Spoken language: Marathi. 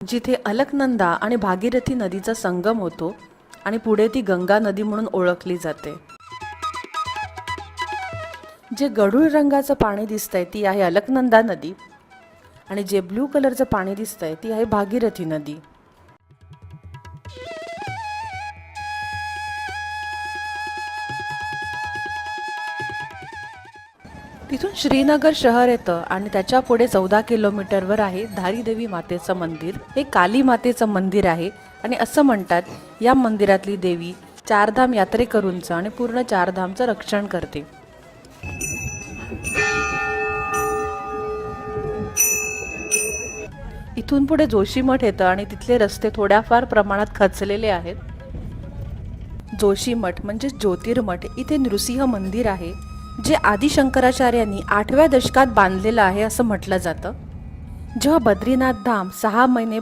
जिथे अलकनंदा आणि भागीरथी नदीचा संगम होतो आणि पुढे ती गंगा नदी म्हणून ओळखली जाते. जे गढूळ रंगाचं पाणी दिसतंय ती आहे अलकनंदा नदी आणि जे ब्लू कलरचं पाणी दिसतंय ती आहे भागीरथी नदी. तिथून श्रीनगर शहर येतं आणि त्याच्या पुढे 14 किलोमीटरवर आहे धारीदेवी मातेचं मंदिर. हे काली मातेचं मंदिर आहे आणि असं म्हणतात या मंदिरातली देवी चारधाम यात्रेकरूंचं आणि पूर्ण चारधामचं रक्षण करते. इथून पुढे जोशीमठ येतं आणि तिथले रस्ते थोड्याफार प्रमाणात खचलेले आहेत. जोशीमठ म्हणजे ज्योतिर्मठ. इथे नृसिंह मंदिर आहे जे आदि शंकराचार्यांनी 8व्या दशकात बांधलेलं आहे असं म्हटलं जातं. जेव्हा बद्रीनाथ धाम 6 महिने